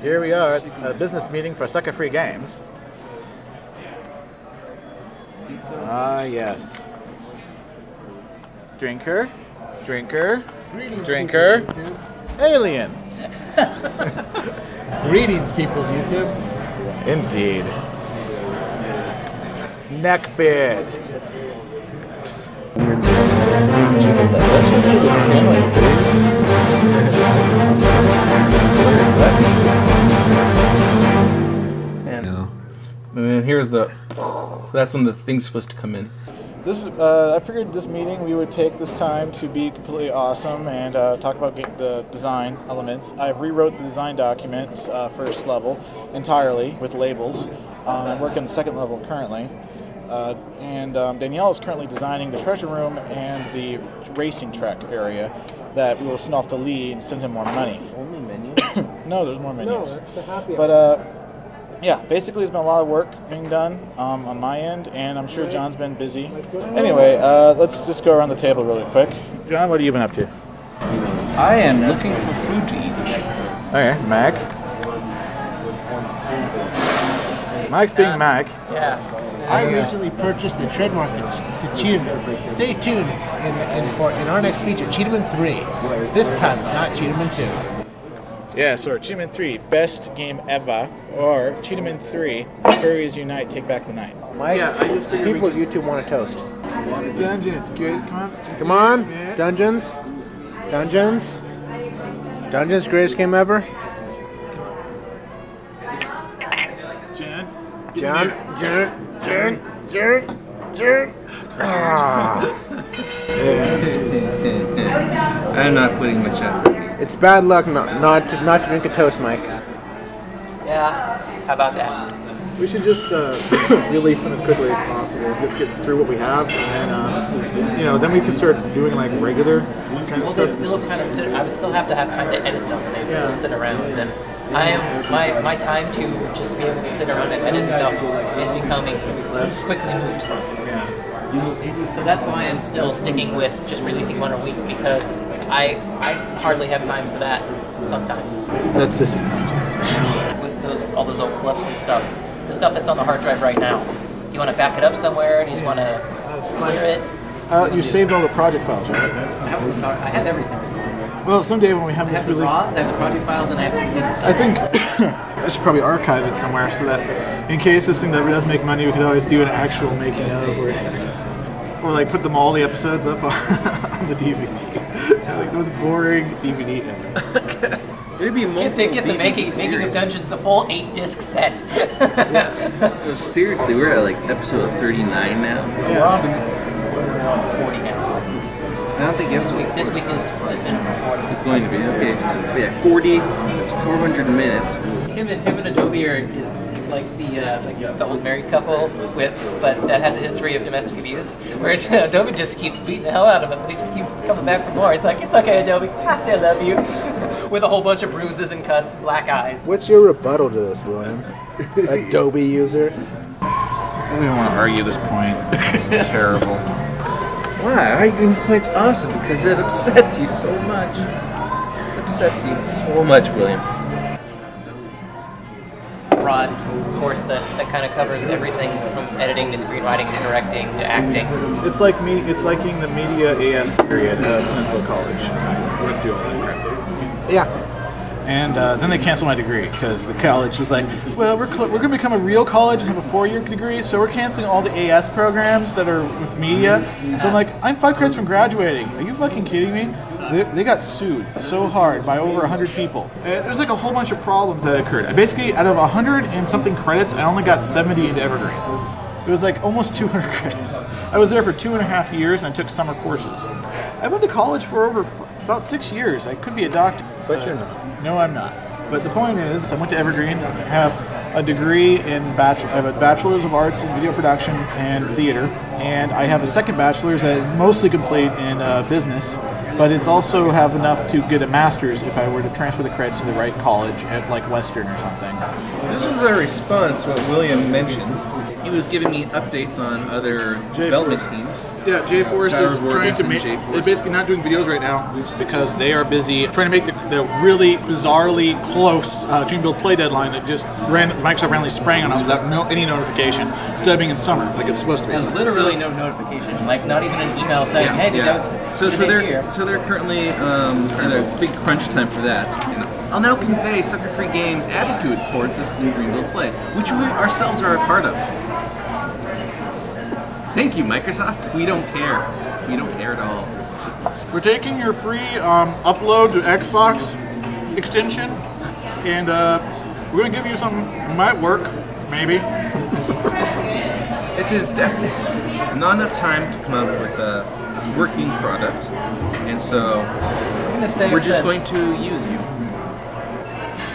Here we are at a business meeting for Sucker Free Games. Ah, yes. Drinker, drinker, drinker, alien. Greetings, people of YouTube. Indeed. Neckbeard. And then here's the. That's when the thing's supposed to come in. This, I figured this meeting we would take this time to be completely awesome and talk about the design elements. I've rewrote the design documents first level entirely with labels. I'm working on the second level currently. And Danielle is currently designing the treasure room and the racing track area that we will send off to Lee and send him more money. Only menus? No, there's more menus. No, that's the happy hour. But yeah, basically there's been a lot of work being done on my end, and I'm sure John's been busy. Anyway, let's just go around the table really quick. John, what have you been up to? I am looking for food to eat. Okay, Mac. Mike's being Mac. Yeah. I recently purchased the trademark to Cheetahman. Stay tuned in our next feature, Cheetahman 3. This time it's not Cheetahman 2. Yeah, so Cheetahman 3, best game ever, or Cheetahman 3, Furries Unite, Take Back the Night. Mike, people at YouTube want a toast. Dungeons, good, come on. Come on, Yeah. Dungeons. Dungeons. Dungeons, greatest game ever. John. John. I'm not putting much effort. It's bad luck not to drink a toast, Mike. Yeah. How about that? We should just release them as quickly as possible. Just get through what we have, and then we can start doing like regular kind of Well, stuff. they'd still kind of sit. I would still have to have time to edit them. And they'd still sit around. And I am my time to just be able to sit around and edit stuff is becoming quickly moot. So that's why I'm still sticking with just releasing one a week, because I hardly have time for that sometimes. That's disappointing. With all those old clips and stuff, the stuff that's on the hard drive right now. Do you want to back it up somewhere? Do you just want to clear it? You saved all the project files, right? I have everything. Well, someday when we have I this have the release, RAWs, I have the project files, and I have the stuff. I think I should probably archive it somewhere so that in case this thing ever does make money, we could always do an actual making of, or like put all the episodes up on the DVD. Like those boring DVD ever. It'd be Get the making of Dungeons, the full 8-disc set. Yeah. Seriously, we're at like episode 39 now. We're on 40 now. I don't think This week is number 40. it's going to be. Okay, so yeah, 40, that's 400 minutes. Him and Adobe is like the old married couple but that has a history of domestic abuse, where Adobe just keeps beating the hell out of him, but he just keeps coming back for more. It's like, it's okay, Adobe, I still love you. With a whole bunch of bruises and cuts and black eyes. What's your rebuttal to this, William? Adobe user. I don't even want to argue this point. It's terrible. Why? Arguing this point's awesome because it upsets you so much. It upsets you so much, William. Broad course that kind of covers everything from editing to screenwriting to directing to acting. It's like liking the media AS degree at Peninsula College. I went through all that crap. Yeah. And then they canceled my degree because the college was like, well, we're going to become a real college and have a 4-year degree, so we're canceling all the AS programs that are with media. So I'm like, I'm 5 credits from graduating. Are you fucking kidding me? They got sued so hard by over 100 people. There's like a whole bunch of problems that occurred. Basically, out of 100 and something credits, I only got 70 into Evergreen. It was like almost 200 credits. I was there for 2.5 years and I took summer courses. I went to college for about 6 years. I could be a doctor. But you're not. No, I'm not. But the point is, I went to Evergreen. I have a degree in I have a bachelor's of arts in video production and theater, and I have a second bachelor's that is mostly complete in business. But it's also have enough to get a master's if I were to transfer the credits to the right college at like Western or something. This was a response to what William mentioned. He was giving me updates on other development teams. Yeah, J-Force is Gyro trying Vortex to and make. J-Force. They're basically not doing videos right now because they are busy trying to make the really bizarrely close Dream Build play deadline that just Microsoft randomly sprang on us without any notification instead of being in summer like it's supposed to be. And literally no notification, like not even an email saying, "Hey, dude, So they're currently at a big crunch time for that. And I'll now convey sucker-free games' attitude towards this new Dream Build play, which we ourselves are a part of. Thank you, Microsoft. We don't care. We don't care at all. We're taking your free upload to Xbox extension, and we're going to give you some. Might work, maybe. It is definitely not enough time to come up with a working product, and so we're just going to use you.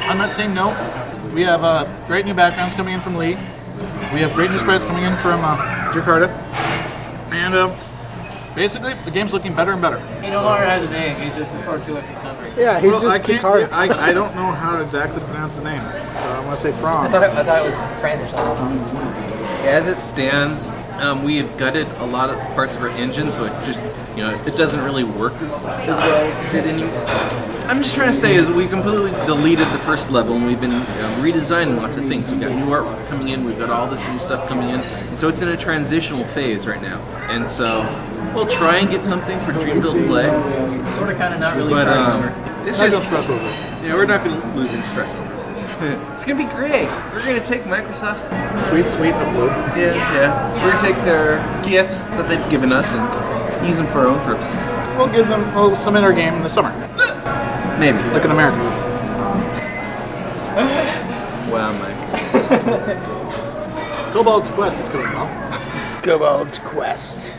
On that same note, we have great new backgrounds coming in from Lee. We have great new spreads coming in from Jakarta. And basically, the game's looking better and better. He no longer has a name. He's just referred to as his country. Yeah, he's Well, just Jakarta. I don't know how to exactly pronounce the name, so I'm going to say I Franz. thought it was French or something. As it stands, we have gutted a lot of parts of our engine, so it just, it doesn't really work as well as it did anymore. I'm just trying to say is we completely deleted the first level, and we've been redesigning lots of things. We've got new artwork coming in, we've got all this new stuff coming in, and so it's in a transitional phase right now. And so we'll try and get something for Dream Build Play, Sort of, kind of, not really. but it's just stress over it. yeah, we're not going to lose any stress over it. It's going to be great. We're going to take Microsoft's Sweet upload. yeah. We're going to take their gifts that they've given us and use them for our own purposes. We'll give them some in our game in the summer, Maybe. like in America. Wow, Mike. Cobalt's Quest is coming well. Cobalt's Quest.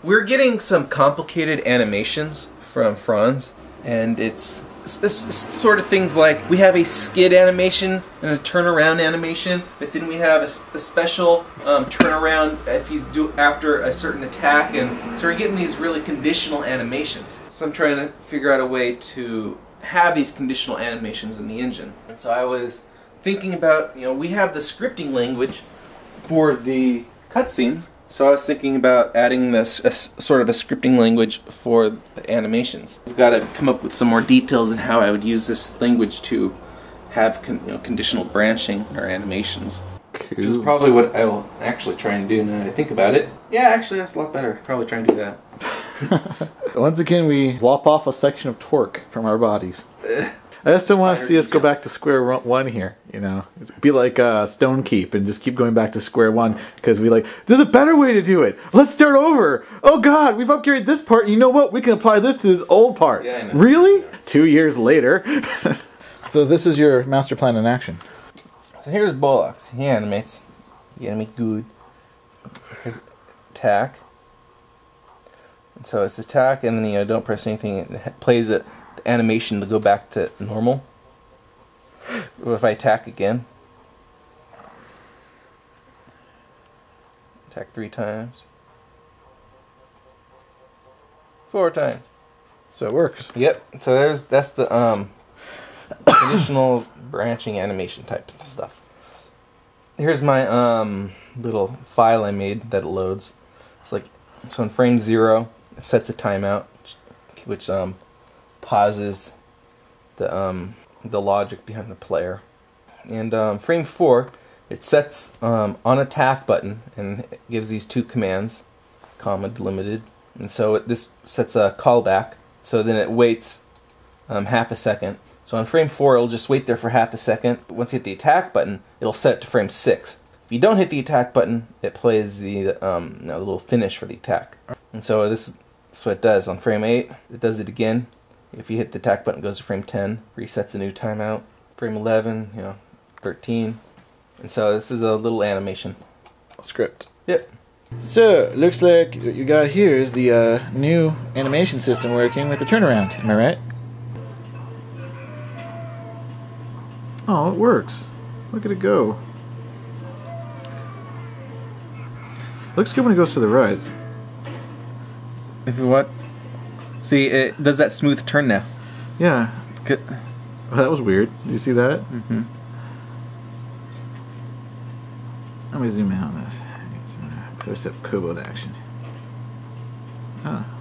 We're getting some complicated animations from Franz, and it's sort of things like we have a skid animation and a turnaround animation, but then we have a special turnaround if he's after a certain attack, and so we're getting these really conditional animations. So I'm trying to figure out a way to have these conditional animations in the engine. And so I was thinking about, we have the scripting language for the cutscenes. So I was thinking about adding this sort of a scripting language for the animations. We've got to come up with some more details in how I would use this language to have conditional branching in our animations. Cool. Which is probably what I will actually try and do now that I think about it. Yeah, actually that's a lot better. Probably try and do that. Once again, we lop off a section of torque from our bodies. I just don't want to see us go back to square one here, It'd be like Stone Keep and just keep going back to square one because there's a better way to do it. Let's start over. Oh God, we've upgraded this part. You know what? We can apply this to this old part. Yeah, I know. Really? 2 years later. So this is your master plan in action. So here's Bollocks. He animates. He animates good. Here's attack. And so it's attack, and then don't press anything. It plays the animation to go back to normal. If I attack again, attack 3 times, 4 times. So it works. Yep. So that's the conditional branching animation type of stuff. Here's my little file I made that it loads. It's so in frame 0, it sets a timeout, which pauses the logic behind the player. And frame 4, it sets on attack button and it gives these 2 commands, comma delimited. And so this sets a callback. So then it waits half a second. So on frame 4, it'll just wait there for half a second. Once you hit the attack button, it'll set it to frame 6. If you don't hit the attack button, it plays the little finish for the attack. And so that's what it does. On frame 8, it does it again. If you hit the attack button, it goes to frame 10, resets a new timeout. Frame 11, 13. And so this is a little animation. Script. Yep. So, looks like what you got here is the new animation system working with the turnaround. Am I right? Oh, it works. Look at it go. Looks good when it goes to the right. If you what? See, it does that smooth turn now. Yeah. Good. Oh, that was weird. Did you see that? Mm-hmm. Let me zoom in on this. So it's a Kobo action. Huh.